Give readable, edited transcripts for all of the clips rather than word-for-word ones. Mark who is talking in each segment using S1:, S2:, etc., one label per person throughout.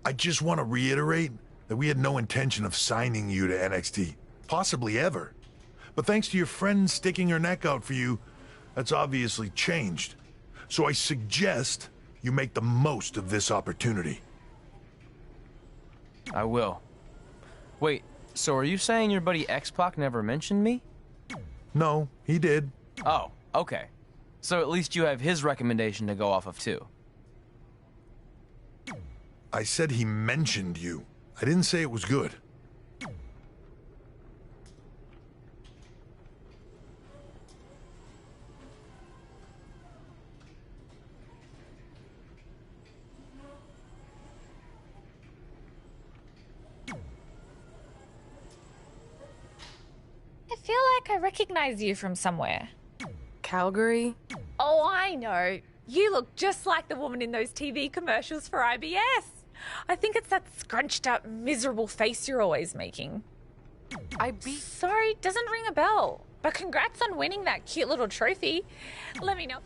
S1: I just want to reiterate that we had no intention of signing you to NXT, possibly ever. But thanks to your friend sticking her neck out for you, that's obviously changed. So I suggest you make the most of this opportunity.
S2: I will. Wait, so are you saying your buddy X-Pac never mentioned me?
S1: No, he did.
S2: Oh, okay. So at least you have his recommendation to go off of too.
S1: I said he mentioned you. I didn't say it was good.
S3: I feel like I recognize you from somewhere.
S4: Calgary?
S3: Oh, I know. You look just like the woman in those TV commercials for IBS. I think it's that scrunched up, miserable face you're always making. Sorry, doesn't ring a bell. But congrats on winning that cute little trophy. Let me know.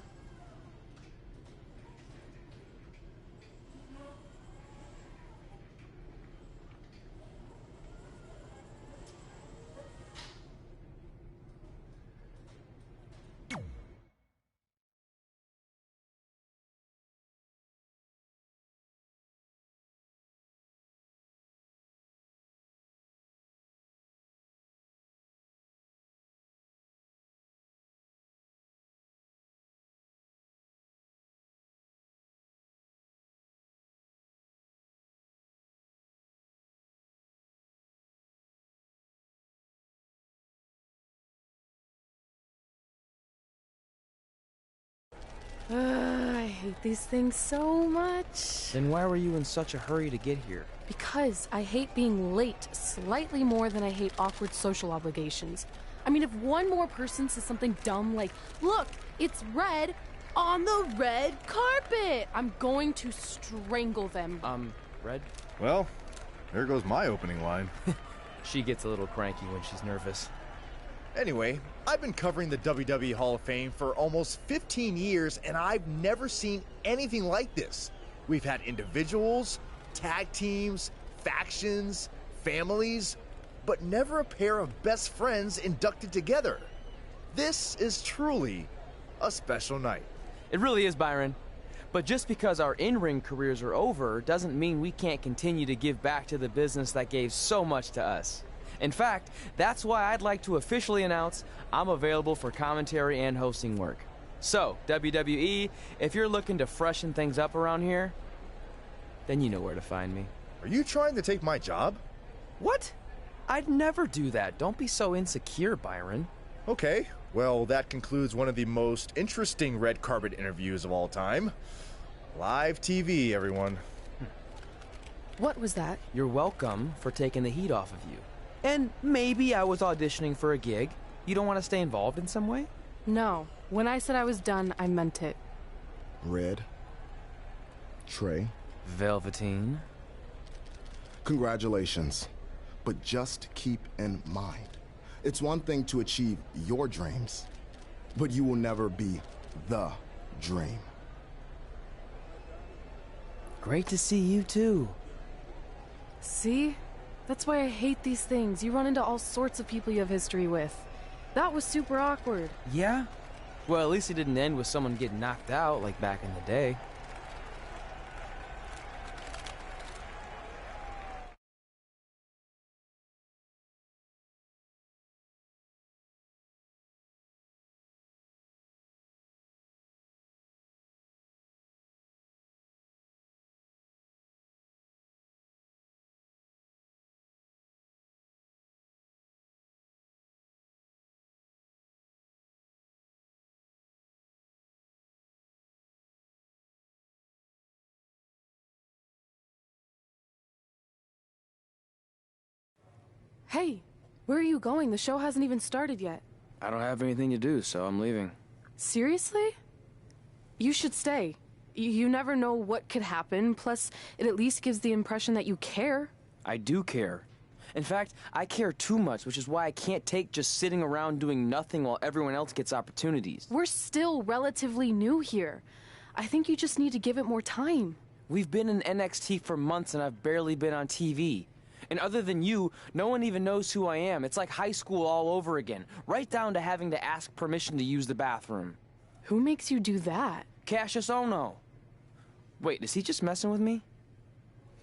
S4: I hate these things so much.
S2: Then why were you in such a hurry to get here?
S4: Because I hate being late slightly more than I hate awkward social obligations. I mean, if one more person says something dumb like, look, it's red on the red carpet, I'm going to strangle them.
S2: Red?
S5: Well, there goes my opening line.
S2: She gets a little cranky when she's nervous.
S6: Anyway, I've been covering the WWE Hall of Fame for almost 15 years, and I've never seen anything like this. We've had individuals, tag teams, factions, families, but never a pair of best friends inducted together. This is truly a special night.
S2: It really is, Byron. But just because our in-ring careers are over doesn't mean we can't continue to give back to the business that gave so much to us. In fact, that's why I'd like to officially announce I'm available for commentary and hosting work. So, WWE, if you're looking to freshen things up around here, then you know where to find me.
S6: Are you trying to take my job?
S2: What? I'd never do that. Don't be so insecure, Byron.
S6: Okay, well, that concludes one of the most interesting red carpet interviews of all time. Live TV, everyone.
S4: What was that?
S2: You're welcome for taking the heat off of you. And maybe I was auditioning for a gig. You don't want to stay involved in some way?
S4: No. When I said I was done, I meant it.
S7: Red. Trey.
S2: Velveteen.
S7: Congratulations. But just keep in mind, it's one thing to achieve your dreams, but you will never be the dream.
S2: Great to see you too.
S4: See? That's why I hate these things. You run into all sorts of people you have history with. That was super awkward.
S2: Yeah? Well, at least it didn't end with someone getting knocked out like back in the day.
S4: Hey, where are you going? The show hasn't even started yet.
S2: I don't have anything to do, so I'm leaving.
S4: Seriously? You should stay. You never know what could happen, plus it at least gives the impression that you care.
S2: I do care. In fact, I care too much, which is why I can't take just sitting around doing nothing while everyone else gets opportunities.
S4: We're still relatively new here. I think you just need to give it more time.
S2: We've been in NXT for months and I've barely been on TV. And other than you, no one even knows who I am. It's like high school all over again, right down to having to ask permission to use the bathroom.
S4: Who makes you do that?
S2: Cassius Ono. Wait, is he just messing with me?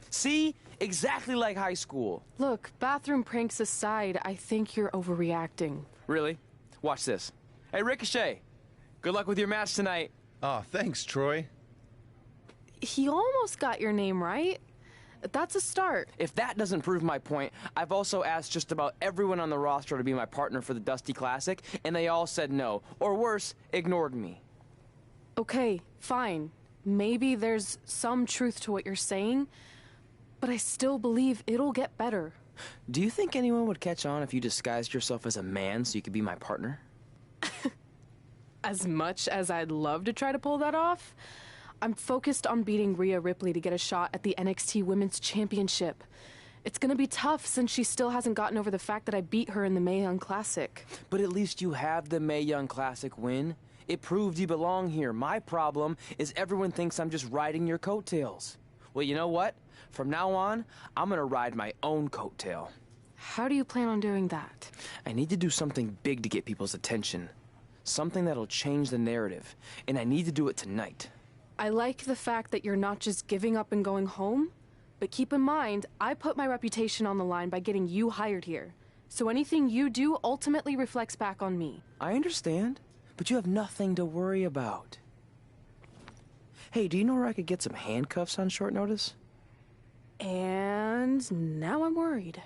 S2: See? Exactly like high school.
S4: Look, bathroom pranks aside, I think you're overreacting.
S2: Really? Watch this. Hey, Ricochet. Good luck with your match tonight.
S5: Aw, thanks, Troy.
S4: He almost got your name right. That's a start.
S2: If that doesn't prove my point, I've also asked just about everyone on the roster to be my partner for the Dusty Classic, and they all said no. Or worse, ignored me.
S4: Okay, fine. Maybe there's some truth to what you're saying, but I still believe it'll get better.
S2: Do you think anyone would catch on if you disguised yourself as a man so you could be my partner?
S4: As much as I'd love to try to pull that off, I'm focused on beating Rhea Ripley to get a shot at the NXT Women's Championship. It's gonna be tough since she still hasn't gotten over the fact that I beat her in the Mae Young Classic.
S2: But at least you have the Mae Young Classic win. It proved you belong here. My problem is everyone thinks I'm just riding your coattails. Well, you know what? From now on, I'm gonna ride my own coattail.
S4: How do you plan on doing that?
S2: I need to do something big to get people's attention. Something that'll change the narrative. And I need to do it tonight.
S4: I like the fact that you're not just giving up and going home, but keep in mind, I put my reputation on the line by getting you hired here. So anything you do ultimately reflects back on me.
S2: I understand, but you have nothing to worry about. Hey, do you know where I could get some handcuffs on short notice?
S4: And now I'm worried.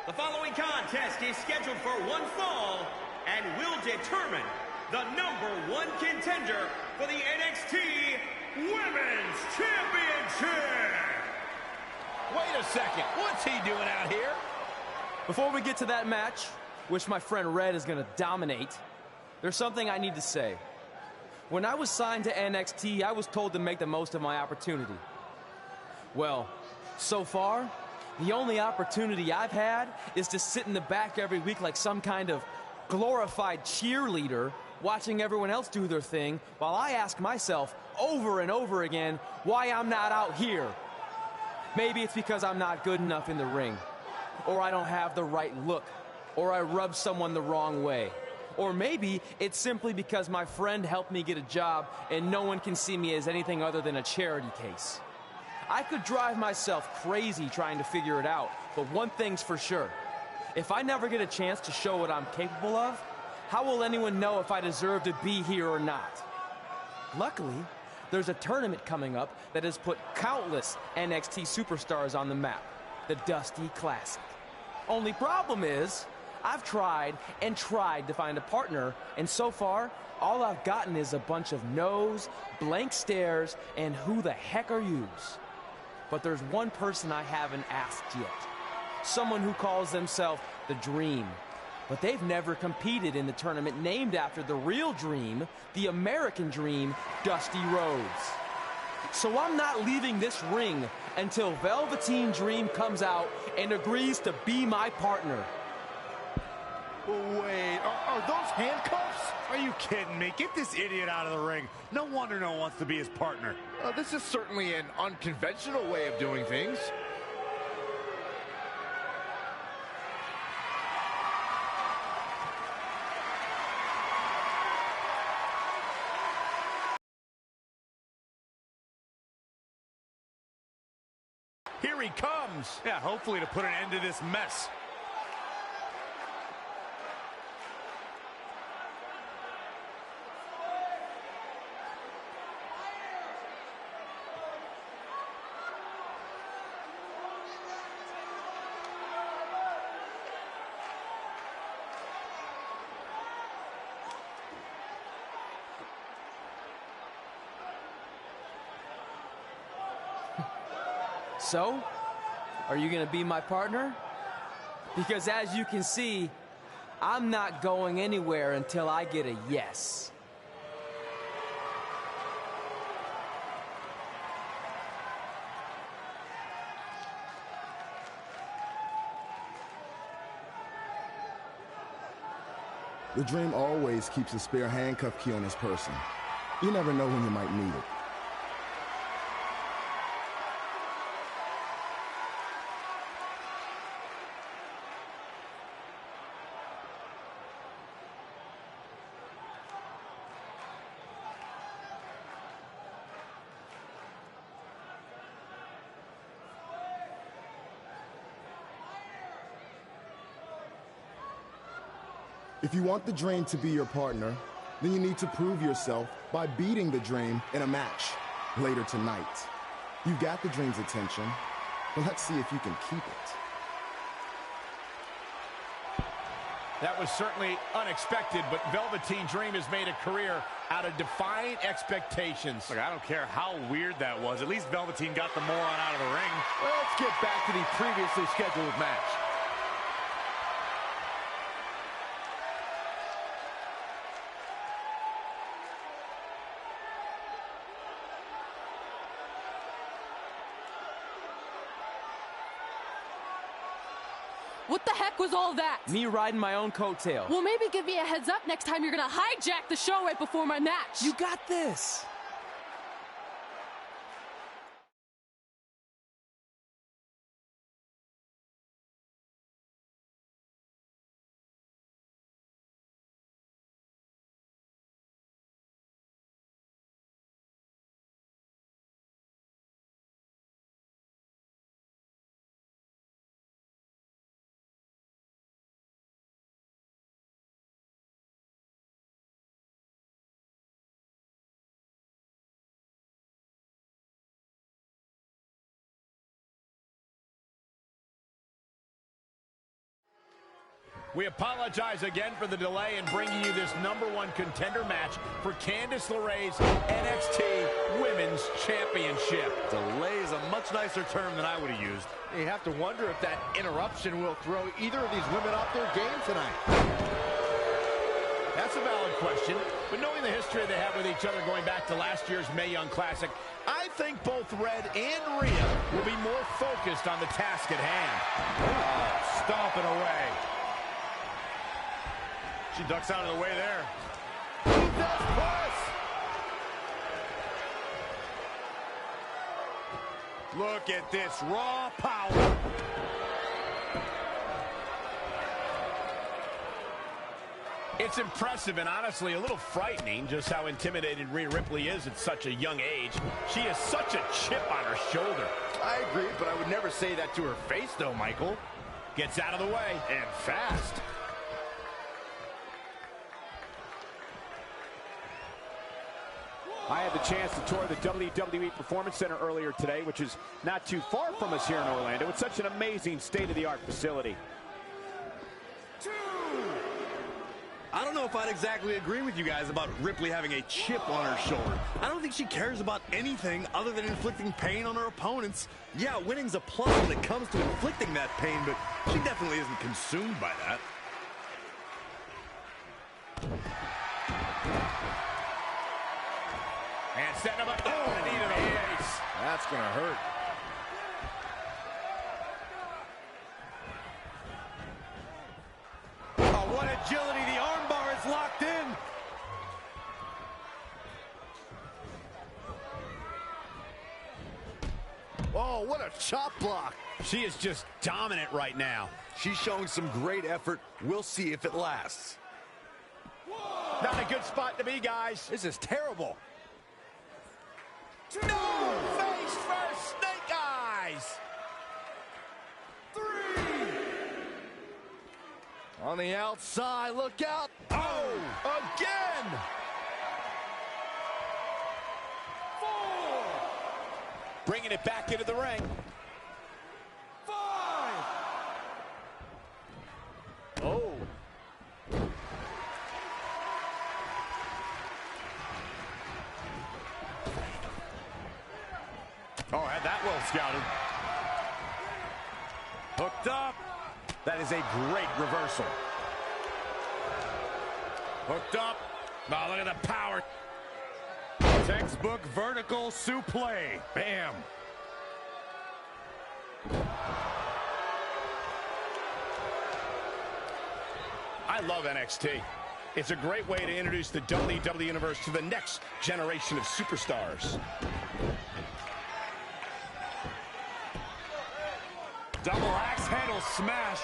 S8: The following contest is scheduled for one fall and will determine the #1 contender for the NXT Women's Championship.
S9: Wait a second, what's he doing out here?
S2: Before we get to that match, which my friend Red is going to dominate, there's something I need to say. When I was signed to NXT, I was told to make the most of my opportunity. Well, so far, the only opportunity I've had is to sit in the back every week like some kind of glorified cheerleader, watching everyone else do their thing, while I ask myself over and over again why I'm not out here. Maybe it's because I'm not good enough in the ring, or I don't have the right look, or I rub someone the wrong way. Or maybe it's simply because my friend helped me get a job and no one can see me as anything other than a charity case. I could drive myself crazy trying to figure it out, but one thing's for sure. If I never get a chance to show what I'm capable of, how will anyone know if I deserve to be here or not? Luckily, there's a tournament coming up that has put countless NXT superstars on the map, the Dusty Classic. Only problem is, I've tried and tried to find a partner, and so far, all I've gotten is a bunch of no's, blank stares, and who the heck are yous? But there's one person I haven't asked yet. Someone who calls themselves the Dream. But they've never competed in the tournament named after the real Dream, the American Dream, Dusty Rhodes. So I'm not leaving this ring until Velveteen Dream comes out and agrees to be my partner.
S9: Wait, are those handcuffs? Are you kidding me? Get this idiot out of the ring. No wonder no one wants to be his partner.
S10: This is certainly an unconventional way of doing things.
S9: Here he comes. Yeah, hopefully to put an end to this mess.
S2: So, are you gonna be my partner? Because as you can see, I'm not going anywhere until I get a yes.
S7: The Dream always keeps a spare handcuff key on his person. You never know when you might need it. If you want the Dream to be your partner, then you need to prove yourself by beating the Dream in a match later tonight. You've got the Dream's attention, but let's see if you can keep it.
S10: That was certainly unexpected, but Velveteen Dream has made a career out of defying expectations.
S9: Look, I don't care how weird that was. At least Velveteen got the moron out of the ring.
S10: Let's get back to the previously scheduled match.
S4: What the heck was all that?
S2: Me riding my own coattail.
S4: Well, maybe give me a heads up next time you're gonna hijack the show right before my match.
S2: You got this.
S10: We apologize again for the delay in bringing you this #1 contender match for Candice LeRae's NXT Women's Championship.
S9: Delay is a much nicer term than I would have used.
S6: You have to wonder if that interruption will throw either of these women off their game tonight.
S10: That's a valid question, but knowing the history they have with each other going back to last year's Mae Young Classic, I think both Red and Rhea will be more focused on the task at hand.
S9: Oh, stomping away. She ducks out of the way there. Look at this raw power.
S10: It's impressive and honestly a little frightening just how intimidated Rhea Ripley is at such a young age. She has such a chip on her shoulder.
S6: I agree, but I would never say that to her face, though, Michael.
S10: Gets out of the way.
S6: And fast.
S11: I had the chance to tour the WWE Performance Center earlier today, which is not too far from us here in Orlando. It's such an amazing state-of-the-art facility.
S12: I don't know if I'd exactly agree with you guys about Ripley having a chip on her shoulder. I don't think she cares about anything other than inflicting pain on her opponents. Yeah, winning's a plus when it comes to inflicting that pain, but she definitely isn't consumed by that.
S10: And setting him up. Oh, the knee to the face.
S6: That's going to hurt.
S12: Oh, what agility. The armbar is locked in.
S6: Oh, what a chop block.
S10: She is just dominant right now.
S12: She's showing some great effort. We'll see if it lasts.
S10: Not a good spot to be, guys.
S12: This is terrible.
S10: No! Face first, snake eyes!
S6: 3. On the outside, look out.
S10: Oh! Again!
S6: 4.
S11: Bringing it back into the ring.
S6: 5.
S11: Oh.
S9: Oh, had that well scouted. Hooked up.
S11: That is a great reversal.
S9: Hooked up. Oh, look at the power. Textbook vertical suplex. Bam.
S10: I love NXT. It's a great way to introduce the WWE Universe to the next generation of superstars.
S9: Double axe handle smash.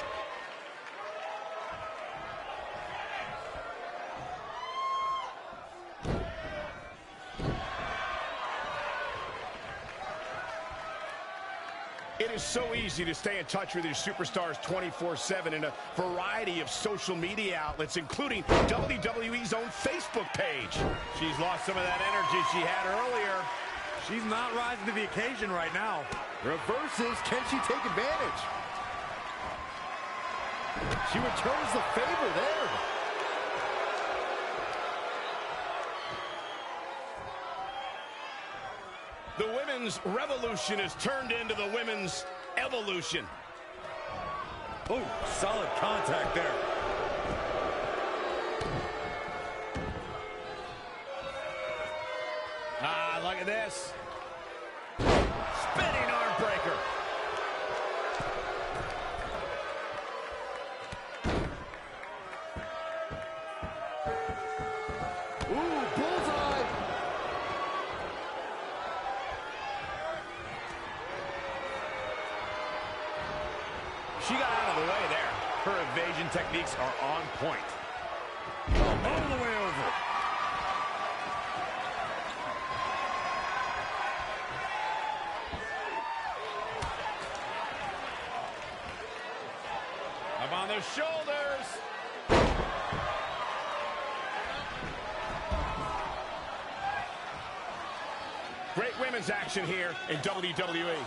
S10: It is so easy to stay in touch with your superstars 24/7 in a variety of social media outlets, including WWE's own Facebook page.
S9: She's lost some of that energy she had earlier. She's not rising to the occasion right now.
S6: Reverses. Can she take advantage? She returns the favor there.
S10: The women's revolution has turned into the women's evolution.
S9: Oh, solid contact there.
S10: Ah, look at this. Spinning arm breaker.
S6: Ooh, bullseye.
S10: She got out of the way there.
S9: Her evasion techniques are on point. All the way over.
S10: Up on their shoulders. Great women's action here in WWE.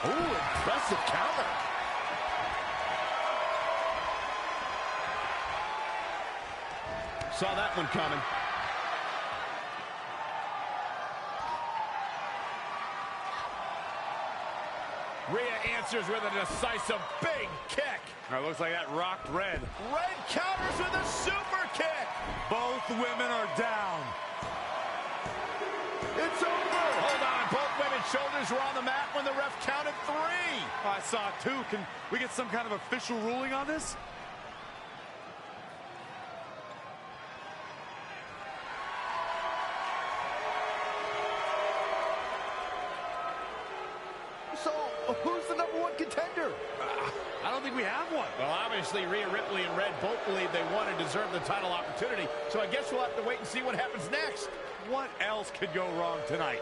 S6: Ooh, impressive counter.
S10: Saw that one coming. Rhea answers with a decisive big kick.
S9: It looks like that rocked Red.
S10: Red counters with a super kick.
S9: Both women are down.
S10: It's over. Hold on. Both women's shoulders were on the mat when the ref counted 3.
S9: I saw it too. Can we get some kind of official ruling on this?
S6: So, who's the #1 contender?
S9: I don't think we have one.
S10: Well, obviously, Rhea Ripley and Red both believe they won and deserve the title opportunity. So I guess we'll have to wait and see what happens next.
S9: What else could go wrong tonight?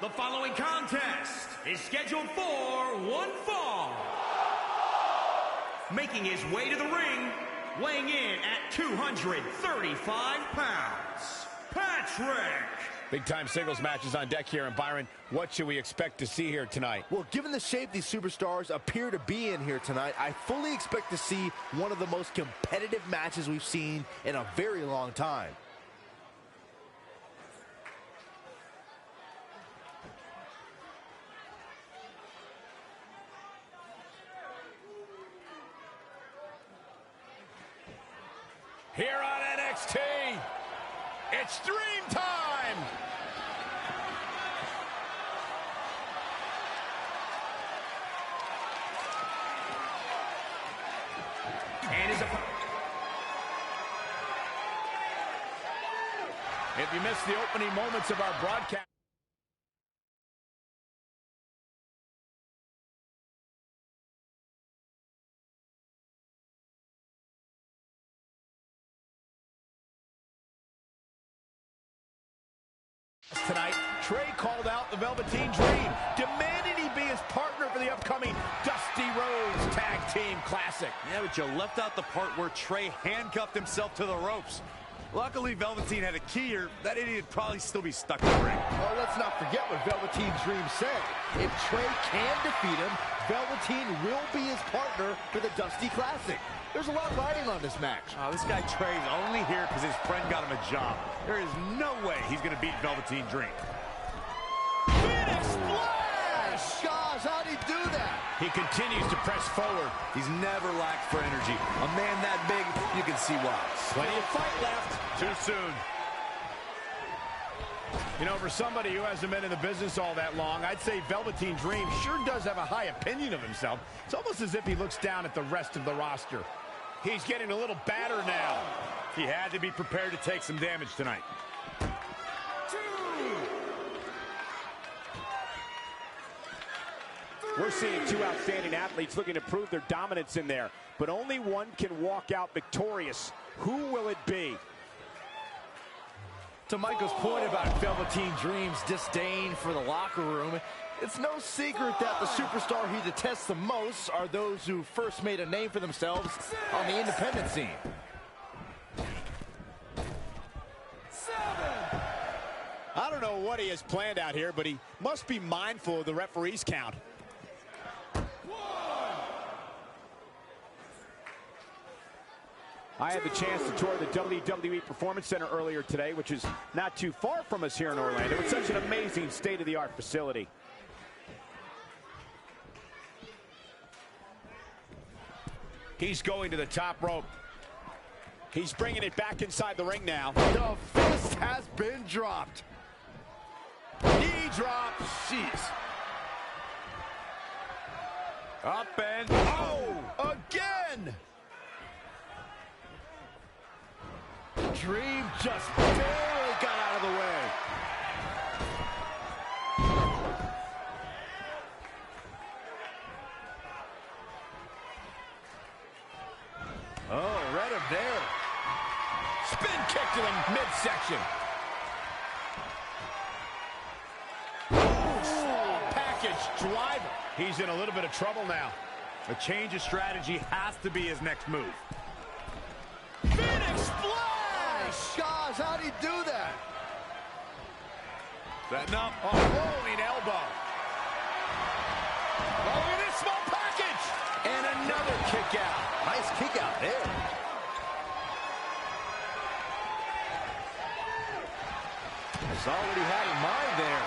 S8: The following contest is scheduled for one fall. Making his way to the ring, weighing in at 235 pounds, Patrick.
S10: Big-time singles matches on deck here. And Byron, what should we expect to see here tonight?
S6: Well, given the shape these superstars appear to be in here tonight, I fully expect to see one of the most competitive matches we've seen in a very long time.
S10: Here on NXT, it's Dream Time! If you missed the opening moments of our broadcast, tonight, Trey called out the Velveteen Dream, demanding he be his partner for the upcoming Dusty Rhodes Tag Team Classic.
S12: Yeah, but you left out the part where Trey handcuffed himself to the ropes. Luckily, Velveteen had a key here. That idiot would probably still be stuck in the ring.
S6: Well, let's not forget what Velveteen Dream said. If Trey can defeat him, Velveteen will be his partner for the Dusty Classic. There's a lot riding on this match.
S12: Oh, this guy Trey's only here because his friend got him a job. There is no way he's going to beat Velveteen Dream.
S10: Phoenix Splash!
S6: Gosh, how'd he do that?
S10: He continues to press forward.
S12: He's never lacked for energy. A man that big, you can see why.
S10: Plenty of fight left.
S12: Too soon.
S10: You know, for somebody who hasn't been in the business all that long, I'd say Velveteen Dream sure does have a high opinion of himself. It's almost as if he looks down at the rest of the roster. He's getting a little battered now.
S12: He had to be prepared to take some damage tonight.
S11: We're seeing two outstanding athletes looking to prove their dominance in there, but only one can walk out victorious. Who will it be?
S6: To Michael's point about Velveteen Dream's disdain for the locker room, it's no secret that the superstar he detests the most are those who first made a name for themselves on the independent scene.
S11: I don't know what he has planned out here, but he must be mindful of the referee's count. I had the chance to tour the WWE Performance Center earlier today, which is not too far from us here in Orlando. It's such an amazing state-of-the-art facility.
S10: He's going to the top rope.
S11: He's bringing it back inside the ring now.
S6: The fist has been dropped.
S10: Knee drop.
S12: Jeez. Up and...
S10: Oh! Again!
S6: Dream just barely got out of the way.
S10: Oh, read him there. Spin kick to the midsection. Package driver. He's in a little bit of trouble now.
S12: A change of strategy has to be his next move.
S10: Phoenix Splash!
S6: Gosh, how'd he do that?
S12: Setting up.
S10: A rolling elbow. Oh, look at this small package! And another kick out.
S6: Nice kick out there. Saw what he had in mind there.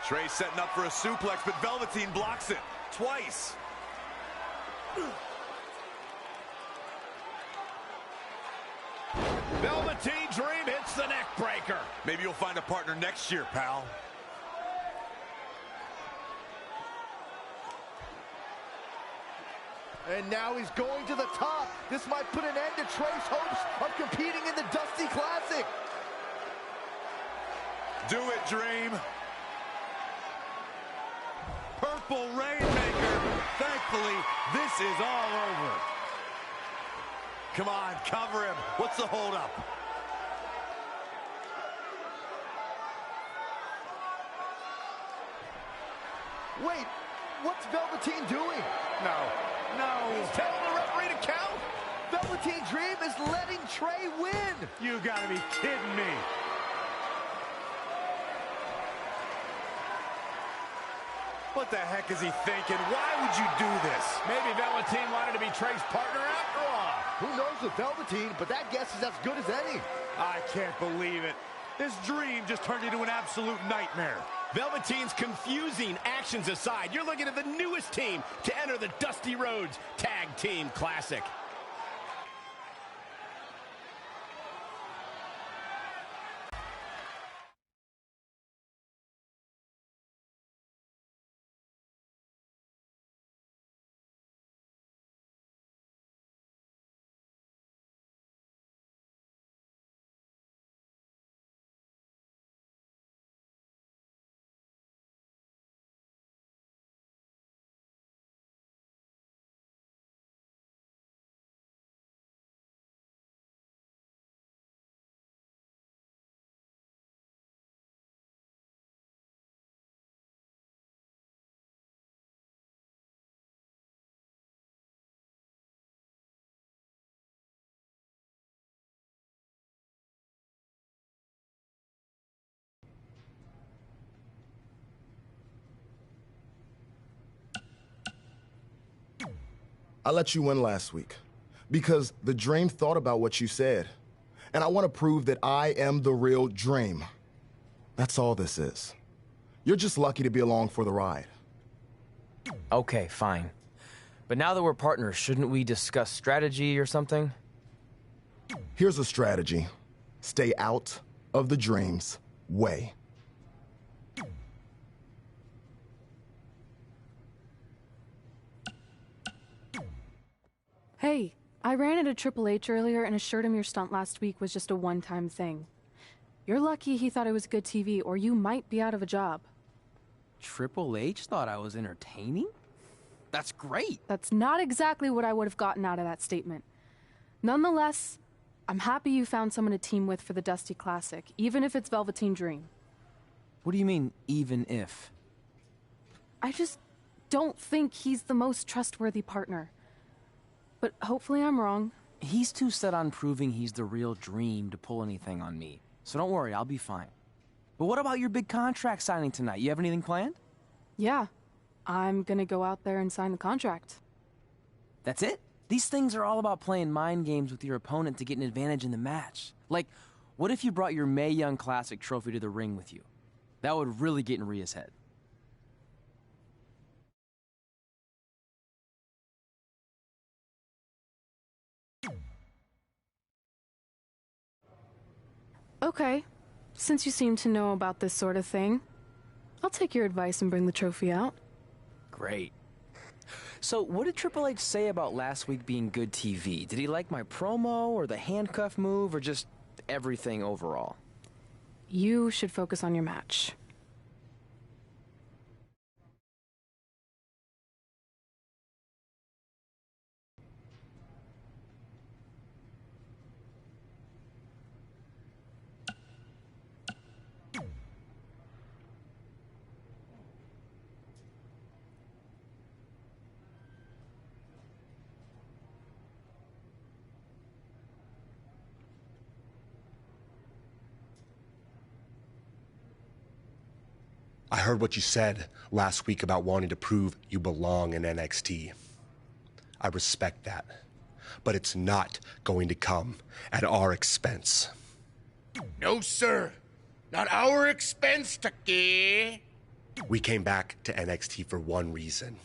S12: Trey setting up for a suplex, but Velveteen blocks it twice.
S10: Velveteen Dream hits the neck breaker.
S12: Maybe you'll find a partner next year, pal.
S6: And now he's going to the top. This might put an end to Trey's hopes of competing in the Dusty Classic.
S12: Do it, Dream. Purple Rainmaker. Thankfully, this is all over. Come on, cover him. What's the holdup?
S6: Wait, what's Velveteen doing?
S12: No.
S10: He's telling the referee to count.
S6: Velveteen Dream is letting Trey win.
S12: You gotta be kidding me. What the heck is he thinking? Why would you do this?
S10: Maybe Velveteen wanted to be Trey's partner after all.
S6: Who knows with Velveteen, but that guess is as good as any.
S12: I can't believe it. This Dream just turned into an absolute nightmare.
S10: Velveteen's confusing actions aside, you're looking at the newest team to enter the Dusty Rhodes Tag Team Classic.
S7: I let you win last week because the Dream thought about what you said. And I want to prove that I am the real Dream. That's all this is. You're just lucky to be along for the ride.
S2: Okay, fine. But now that we're partners, shouldn't we discuss strategy or something?
S7: Here's a strategy. Stay out of the Dream's way.
S4: Hey, I ran into Triple H earlier and assured him your stunt last week was just a one-time thing. You're lucky he thought it was good TV, or you might be out of a job.
S2: Triple H thought I was entertaining? That's great.
S4: That's not exactly what I would have gotten out of that statement. Nonetheless, I'm happy you found someone to team with for the Dusty Classic, even if it's Velveteen Dream.
S2: What do you mean, even if?
S4: I just don't think he's the most trustworthy partner. But hopefully I'm wrong.
S2: He's too set on proving he's the real Dream to pull anything on me. So don't worry, I'll be fine. But what about your big contract signing tonight? You have anything planned?
S4: Yeah, I'm gonna go out there and sign the contract.
S2: That's it? These things are all about playing mind games with your opponent to get an advantage in the match. Like, what if you brought your Mae Young Classic trophy to the ring with you? That would really get in Rhea's head.
S4: Okay, since you seem to know about this sort of thing, I'll take your advice and bring the trophy out.
S2: Great. So, what did Triple H say about last week being good TV? Did he like my promo, or the handcuff move, or just everything overall?
S4: You should focus on your match.
S13: I heard what you said last week about wanting to prove you belong in NXT. I respect that, but it's not going to come at our expense.
S14: No, sir. Not our expense, Tucky.
S13: We came back to NXT for one reason: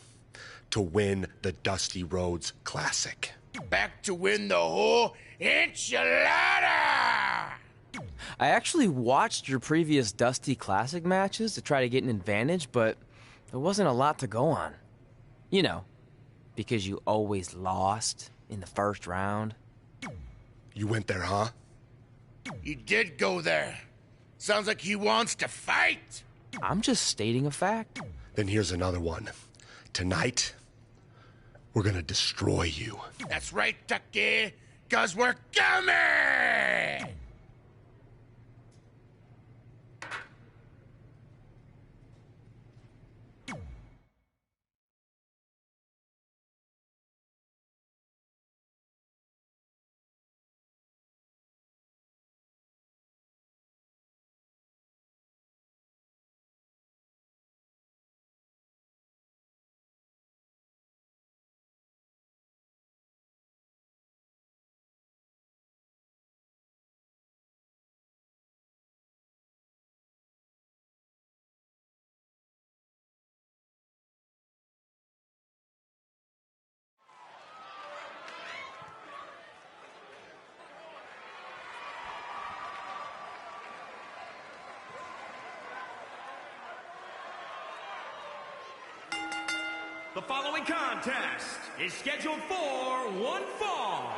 S13: to win the Dusty Rhodes Classic.
S14: Back to win the whole enchilada!
S2: I actually watched your previous Dusty Classic matches to try to get an advantage, but there wasn't a lot to go on. You know, because you always lost in the first round.
S13: You went there, huh?
S14: He did go there. Sounds like he wants to fight.
S2: I'm just stating a fact.
S13: Then here's another one. Tonight, we're gonna destroy you.
S14: That's right, Tucky, 'cause we're coming!
S8: The following contest is scheduled for one fall.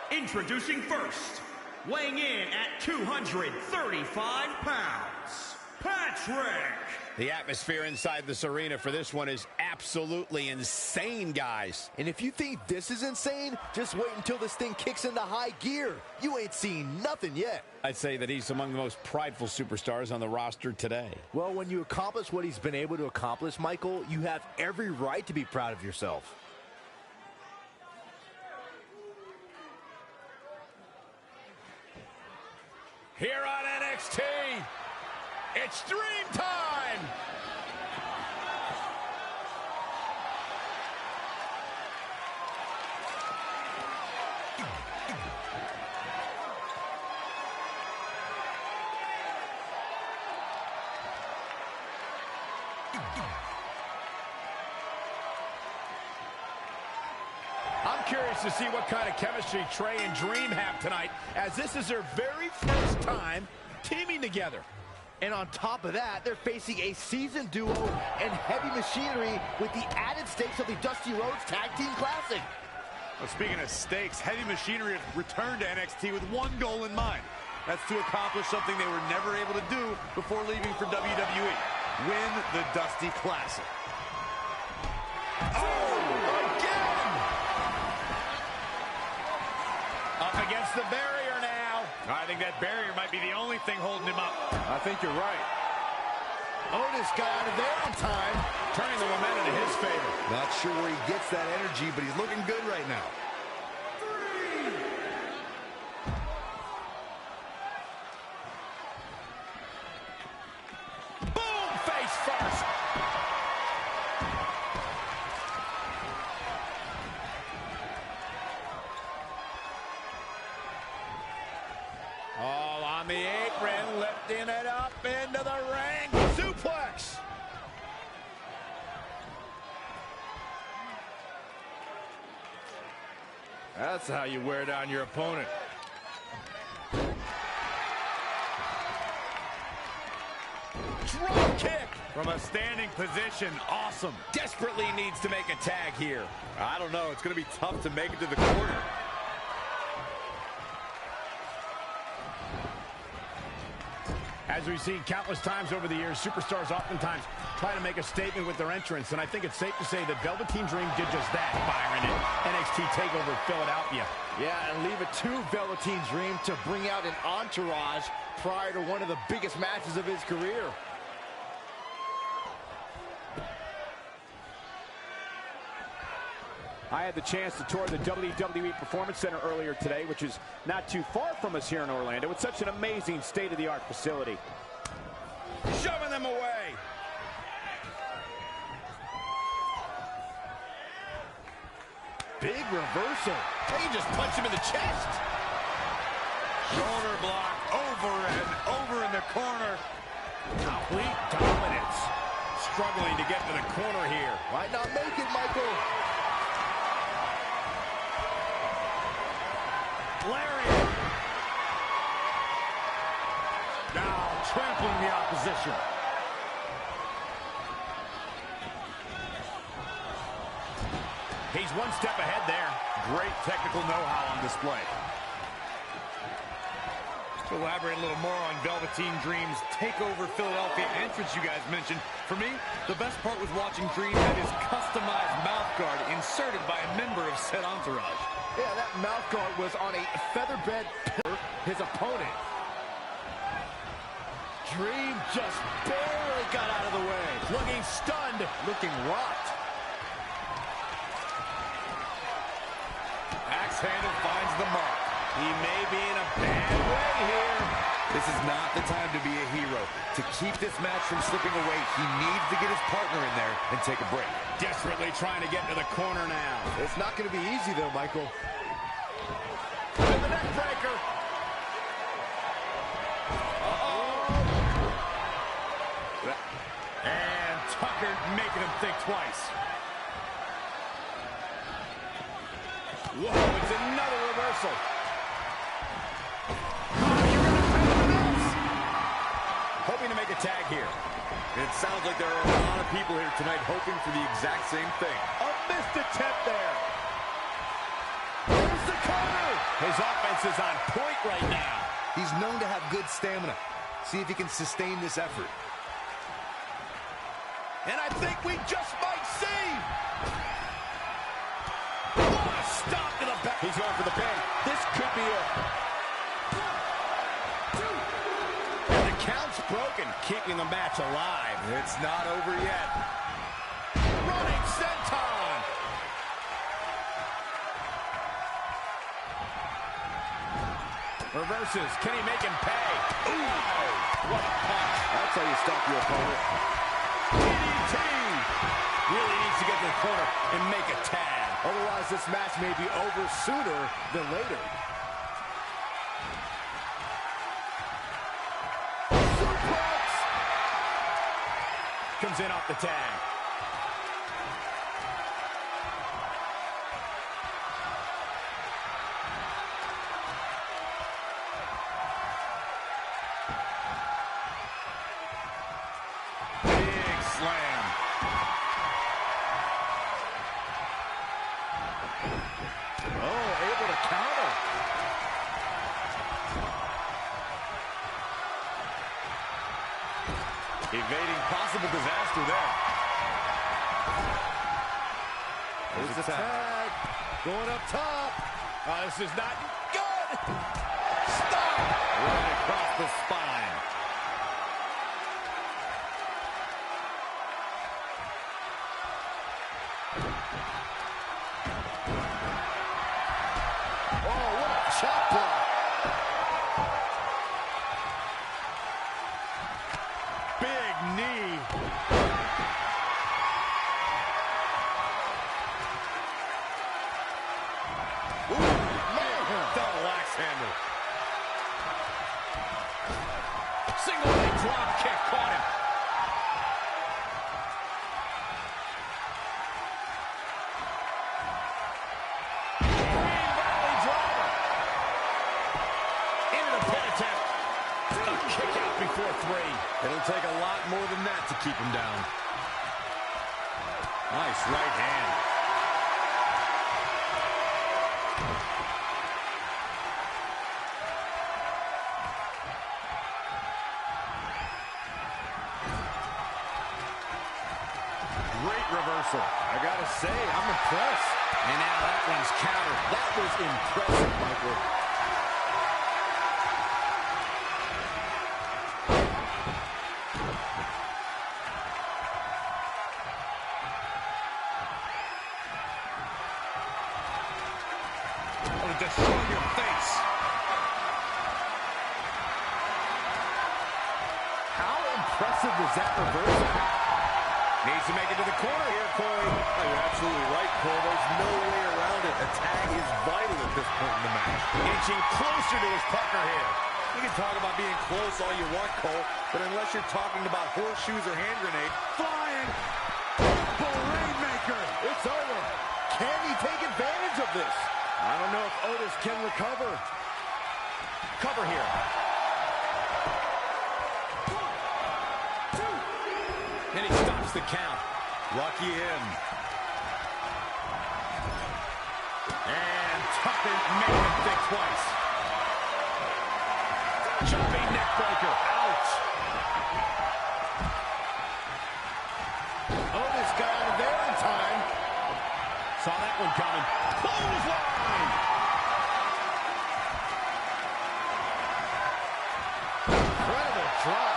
S8: Introducing first, weighing in at 235 pounds, Patrick.
S10: The atmosphere inside this arena for this one is absolutely insane, guys.
S6: And if you think this is insane, just wait until this thing kicks into high gear. You ain't seen nothing yet.
S10: I'd say that he's among the most prideful superstars on the roster today.
S6: Well, when you accomplish what he's been able to accomplish, Michael, you have every right to be proud of yourself.
S10: Here on NXT, it's Dream Time!
S8: 1
S10: I'm curious to see what kind of chemistry Trey and Dream have tonight, as this is their very first time teaming together.
S6: And on top of that, they're facing a seasoned duo and heavy machinery with the added stakes of the Dusty Rhodes Tag Team Classic.
S9: Well, speaking of stakes, Heavy Machinery has returned to NXT with one goal in mind. That's to accomplish something they were never able to do before leaving for WWE. Win the Dusty Classic.
S10: Oh, again! Up against the barrier now.
S9: I think that barrier might be the only thing holding him up.
S10: I think you're right.
S6: Otis got out of there on time,
S10: turning the momentum to his favor.
S12: Not sure where he gets that energy, but he's looking good right now.
S10: Boom! Face first. All on the apron, lifting it up into the ring. Suplex.
S9: That's how you wear down your opponent.
S10: Drop kick.
S9: From a standing position, awesome.
S10: Desperately needs to make a tag here.
S12: I don't know. It's going to be tough to make it to the corner.
S10: As we've seen countless times over the years, superstars oftentimes try to make a statement with their entrance, and I think it's safe to say that Velveteen Dream did just that, Byron, in NXT TakeOver Philadelphia.
S6: Yeah, and leave it to Velveteen Dream to bring out an entourage prior to one of the biggest matches of his career.
S11: I had the chance to tour the WWE Performance Center earlier today, which is not too far from us here in Orlando. It's such an amazing state-of-the-art facility.
S10: Shoving them away.
S6: Big reversal.
S10: He just punched him in the chest.
S9: Shoulder block over and over in the corner.
S10: Complete dominance. Struggling to get to the corner here.
S6: Might not make it, Michael.
S10: Lariat. Now trampling the opposition. He's one step ahead there.
S9: Great technical know-how on display. To elaborate a little more on Velveteen Dream's TakeOver Philadelphia entrance you guys mentioned, for me, the best part was watching Dream have his customized mouth guard inserted by a member of said entourage.
S6: Yeah, that mouth guard was on a featherbed pillar, his opponent. Dream just barely got out of the way.
S10: Looking stunned.
S6: Looking rocked.
S9: Axe handle finds the mark. He may be in a bad way here.
S12: This is not the time to be a hero. To keep this match from slipping away, he needs to get his partner in there and take a break.
S10: Desperately trying to get to the corner now.
S6: It's not going to be easy, though, Michael.
S10: To the neck breaker. And Tucker making him think twice. Whoa, it's another reversal. Hoping to make a tag here.
S12: It sounds like there are a lot of people here tonight hoping for the exact same thing.
S10: A missed attempt there. There's the cover. His offense is on point right now.
S12: He's known to have good stamina. See if he can sustain this effort.
S10: And I think we just might see. What a stop to the back. He's going for the pin. This could be it. And the count's broken, keeping the match alive.
S12: It's not over yet.
S10: Running senton. Reverses. Can he make him pay? Ooh. What a punch.
S12: That's how you stop your opponent.
S10: DDT. Really needs to get to the corner and make a tag.
S6: Otherwise, this match may be over sooner than later. Suplex!
S10: Comes in off the tag.
S9: Evading possible disaster there.
S6: There's the tag. Going up top.
S10: This is not good.
S9: Stop! Right across the spine.
S6: Oh, what a chop block.
S10: Big knee.
S9: Double axe handle. Single leg drop kick caught him.
S10: Green Valley driver. Into the pin attempt. A kick out before 3.
S9: It'll take a lot more than that to keep him down. Nice right hand. Great reversal.
S6: I gotta say, I'm impressed.
S9: And now that one's countered.
S6: That was impressive, Michael.
S9: Oh, to destroy your face.
S6: How impressive was that reversal?
S9: Needs to make it to the corner here, Corey. Oh, you're absolutely right, Cole. There's no way around it. A tag is vital at this point in the match.
S10: Inching closer to his partner here.
S9: You can talk about being close all you want, Cole, but unless you're talking about horseshoes or hand grenade, flying Rainmaker.
S6: It's over. Can he take advantage of this? I don't know if Otis can recover.
S10: Cover here.
S9: And he stops the count. Lucky him.
S10: And Tucker made him think twice. Jumping neck breaker. Ouch.
S6: Otis got out of there in time.
S10: Saw that one coming. Clothesline.
S6: Incredible drop.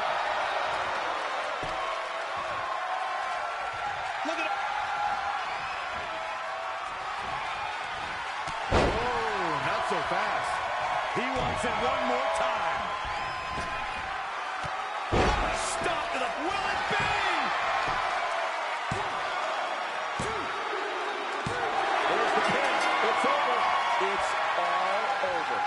S10: Look at it.
S6: Oh, not so fast.
S10: He wants it one more time. Stop to the... Will it be? There's the pin. It's over. It's all over.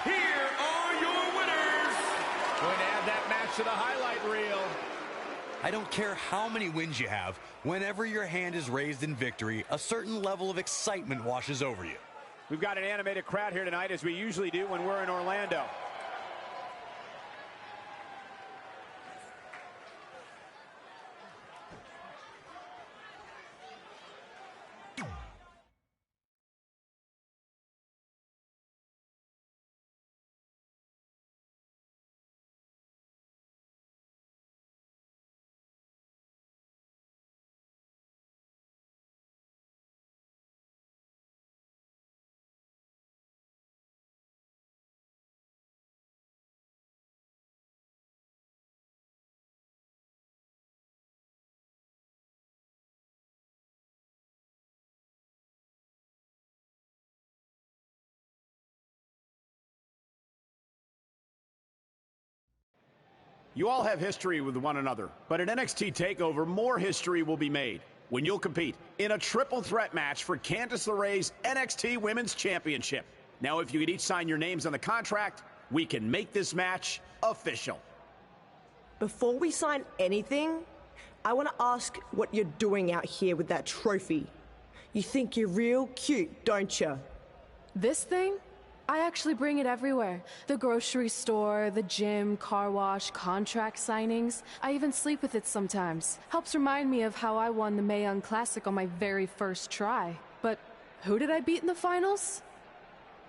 S8: Here are your winners.
S10: Going to add that match to the highlight reel.
S9: I don't care how many wins you have, whenever your hand is raised in victory, a certain level of excitement washes over you.
S11: We've got an animated crowd here tonight, as we usually do when we're in Orlando.
S10: You all have history with one another, but at NXT TakeOver, more history will be made when you'll compete in a triple threat match for Candice LeRae's NXT Women's Championship. Now, if you could each sign your names on the contract, we can make this match official.
S15: Before we sign anything, I want to ask what you're doing out here with that trophy. You think you're real cute, don't you?
S4: This thing? I actually bring it everywhere. The grocery store, the gym, car wash, contract signings. I even sleep with it sometimes. Helps remind me of how I won the Mae Young Classic on my very first try. But who did I beat in the finals?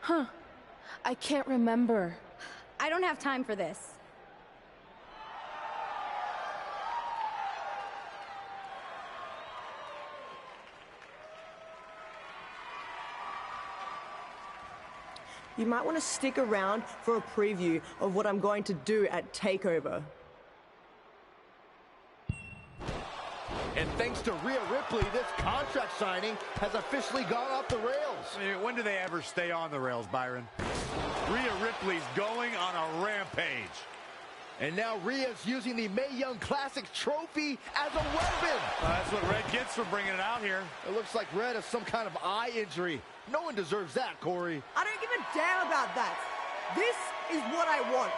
S4: Huh. I can't remember.
S16: I don't have time for this.
S15: You might want to stick around for a preview of what I'm going to do at TakeOver.
S6: And thanks to Rhea Ripley, this contract signing has officially gone off the rails.
S9: I mean, when do they ever stay on the rails, Byron? Rhea Ripley's going on a rampage.
S6: And now Rhea's using the Mae Young Classic trophy as a weapon.
S9: That's what Red gets for bringing it out here.
S6: It looks like Red has some kind of eye injury. No one deserves that, Corey.
S15: I don't give a damn about that. This is what I want.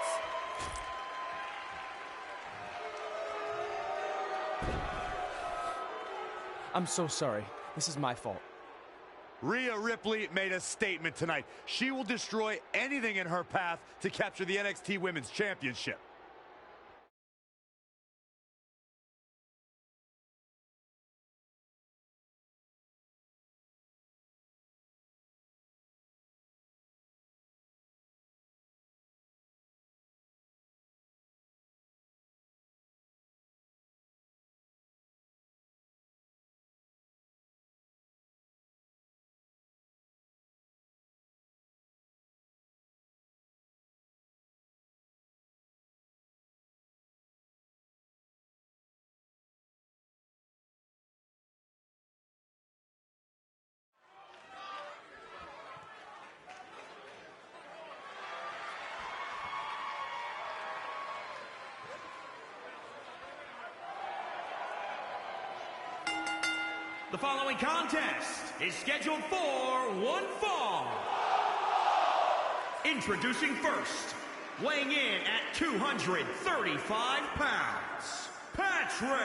S2: I'm so sorry. This is my fault.
S9: Rhea Ripley made a statement tonight. She will destroy anything in her path to capture the NXT Women's Championship.
S8: The following contest is scheduled for one fall. Introducing first, weighing in at 235 pounds, Patrick.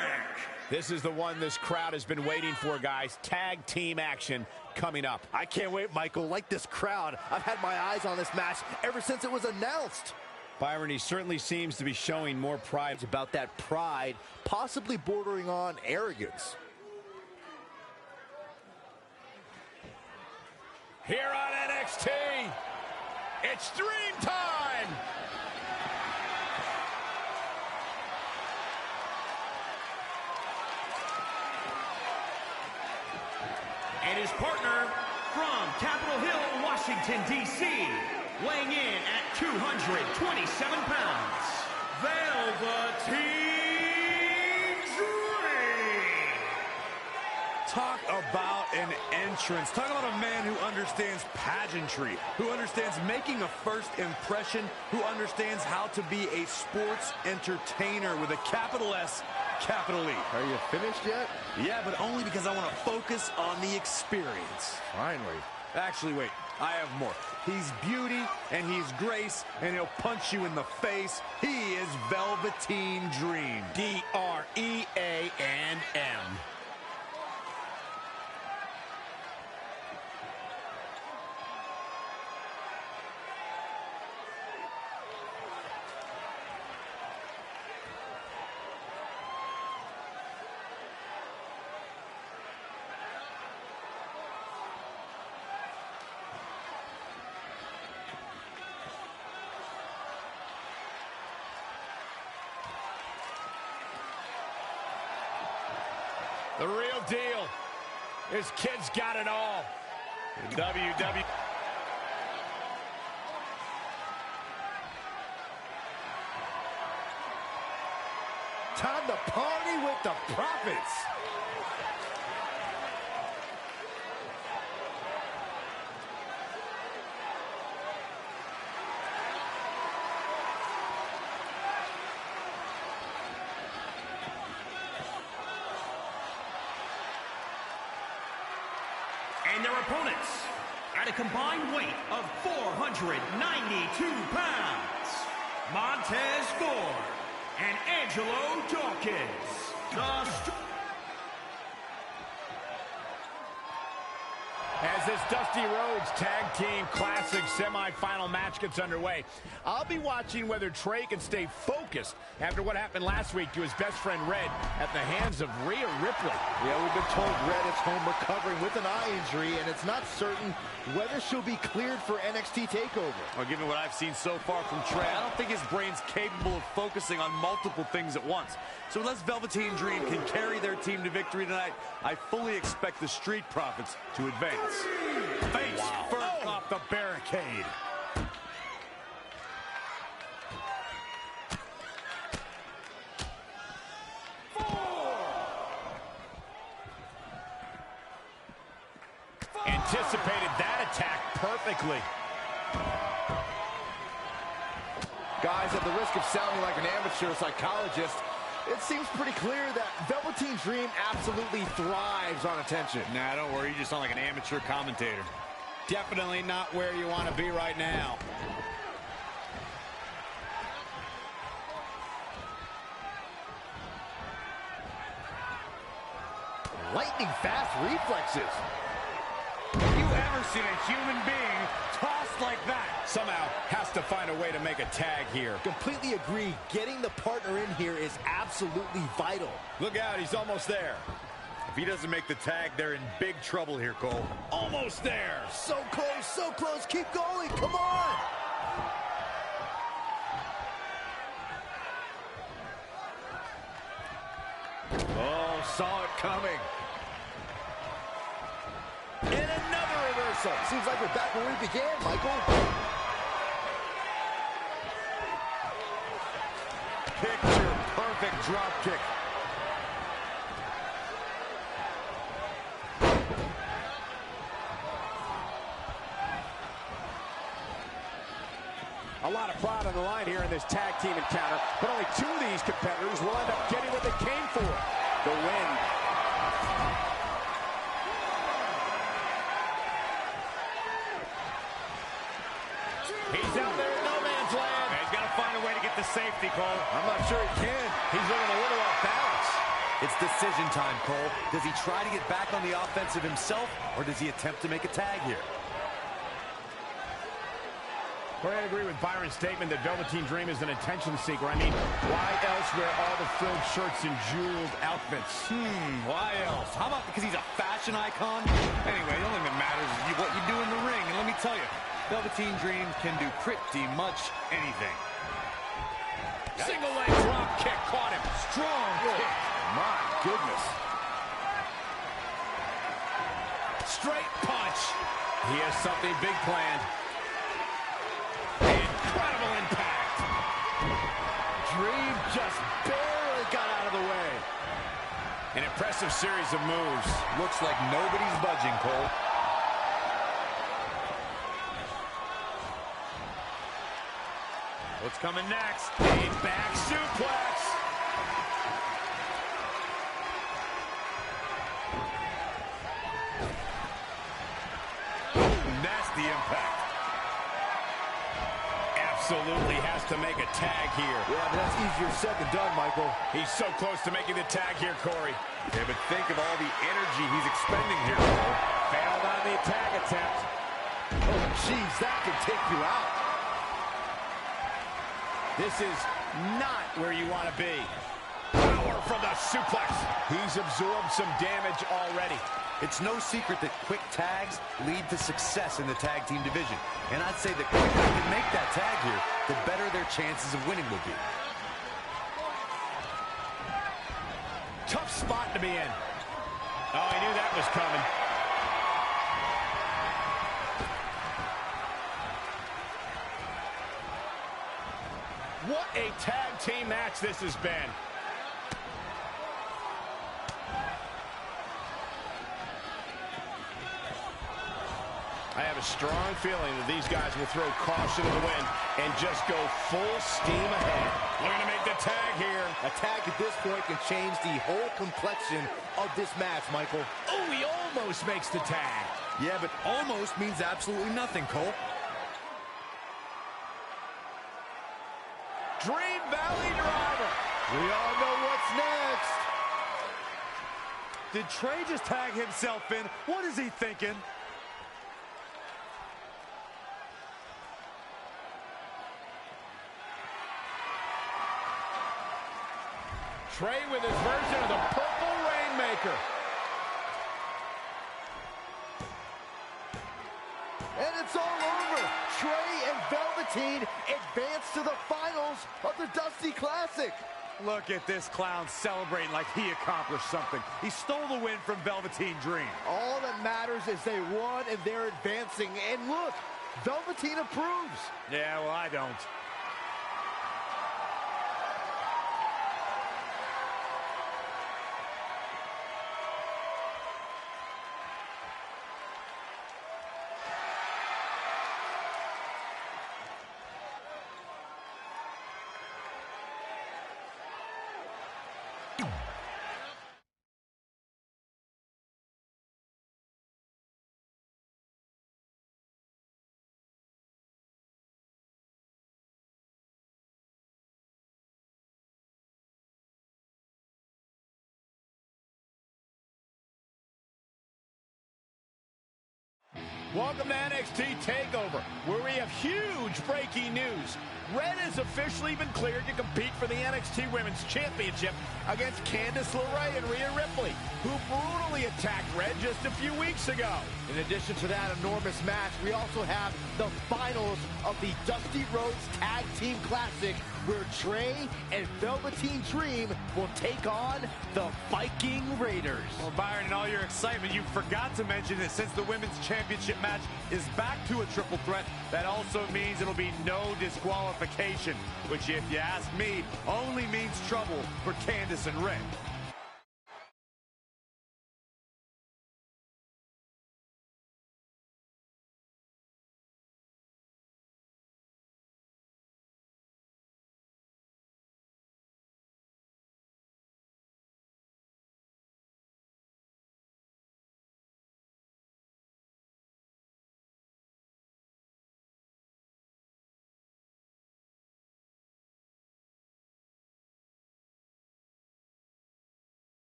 S11: This is the one this crowd has been waiting for, guys. Tag team action coming up.
S6: I can't wait, Michael. Like this crowd, I've had my eyes on this match ever since it was announced.
S11: Byron, he certainly seems to be showing more pride.
S6: It's about that pride, possibly bordering on arrogance.
S11: Here on NXT, it's Dream Time!
S8: And his partner from Capitol Hill, Washington, D.C., weighing in at 227 pounds, Velveteen Dream.
S9: Talk about an entrance. Talk about a man who understands pageantry, who understands making a first impression, who understands how to be a sports entertainer with a capital S, capital E.
S6: Are you finished yet?
S9: Yeah, but only because I want to focus on the experience.
S6: Finally.
S9: Actually, wait, I have more. He's beauty, and he's grace, and he'll punch you in the face. He is Velveteen Dream.
S11: D-R-E-A-N-M. The real deal. This kid's got it all. WWE.
S6: Time to party with the Profits.
S8: And their opponents, at a combined weight of 492 pounds, Montez Ford and Angelo Dawkins.
S10: As this Dusty Rhodes Tag Team Classic semifinal match gets underway, I'll be watching whether Trey can stay focused after what happened last week to his best friend Red at the hands of Rhea Ripley.
S6: Yeah, we've been told Red is home recovering with an eye injury, and it's not certain whether she'll be cleared for NXT TakeOver.
S12: Well, given what I've seen so far from Trey, I don't think his brain's capable of focusing on multiple things at once. So unless Velveteen Dream can carry their team to victory tonight, I fully expect the Street Profits to advance. Face first off the barricade.
S10: Anticipated that attack perfectly.
S6: Guys, at the risk of sounding like an amateur psychologist, it seems pretty clear that Velveteen Dream absolutely thrives on attention.
S12: Nah, don't worry, you just sound like an amateur commentator.
S10: Definitely not where you want to be right now.
S6: Lightning fast reflexes.
S12: Have you ever seen a human being tossed like that?
S10: Somehow has to find a way to make a tag here.
S6: Completely agree. Getting the partner in here is absolutely vital.
S10: Look out, he's almost there.
S12: If he doesn't make the tag, they're in big trouble here, Cole.
S10: Almost there.
S6: So close, so close. Keep going. Come on.
S12: Oh, saw it coming.
S6: And another reversal. Seems like we're back where we began, Michael.
S12: Picture perfect drop kick.
S11: A lot of pride on the line here in this tag team encounter, but only two of these competitors will end up getting what they came for, the win.
S10: He's out there in no man's land.
S12: He's got to find a way to get the safety, Cole.
S6: I'm not sure he can.
S10: He's looking a little off balance.
S12: It's decision time, Cole. Does he try to get back on the offensive himself, or does he attempt to make a tag here?
S10: Well, I agree with Byron's statement that Velveteen Dream is an attention seeker. I mean, why else wear all the frilled shirts and jeweled outfits?
S12: Why else? How about because he's a fashion icon? Anyway, the only thing that matters is what you do in the ring. And let me tell you, Velveteen Dream can do pretty much anything.
S10: Single leg drop kick caught him. Strong kick.
S6: My goodness.
S10: Straight punch. He has something big planned. Incredible impact.
S6: Dream just barely got out of the way.
S10: An impressive series of moves.
S12: Looks like nobody's budging, Cole. What's coming next?
S10: A back suplex.
S12: Nasty impact.
S10: Absolutely has to make a tag here.
S6: Yeah, but that's easier said than done, Michael.
S10: He's so close to making the tag here, Corey.
S12: Yeah, but think of all the energy he's expending here, Cole.
S11: Failed on the tag attempt.
S6: Oh, jeez, that could take you out.
S10: This is not where you want to be. Power from the suplex. He's absorbed some damage already.
S12: It's no secret that quick tags lead to success in the tag team division. And I'd say the quicker they can make that tag here, the better their chances of winning will be.
S10: Tough spot to be in. Oh, he knew that was coming. What a tag team match this has been. I have a strong feeling that these guys will throw caution to the wind and just go full steam ahead. Looking to make the tag here.
S6: A tag at this point can change the whole complexion of this match, Michael.
S10: Oh, he almost makes the tag.
S12: Yeah, but almost means absolutely nothing, Cole.
S6: Dream Valley Driver. We all know what's next.
S12: Did Trey just tag himself in? What is he thinking?
S10: Trey with his version of the Purple Rainmaker.
S6: And it's all over. Trey and Velveteen advance to the finals of the Dusty Classic.
S9: Look at this clown celebrating like he accomplished something. He stole the win from Velveteen Dream.
S6: All that matters is they won and they're advancing. And look, Velveteen approves.
S9: Yeah, well, I don't.
S10: Welcome to NXT TakeOver, where we have huge breaking news. Red has officially been cleared to compete for the NXT Women's Championship against Candice LeRae and Rhea Ripley, who brutally attacked Red just a few weeks ago.
S6: In addition to that enormous match, we also have the finals of the Dusty Rhodes Tag Team Classic, where Trey and Velveteen Dream will take on the Viking Raiders.
S9: Well, Byron, in all your excitement, you forgot to mention that since the Women's Championship match is back to a triple threat, that also means it'll be no disqualification, which, if you ask me, only means trouble for Candice and Red.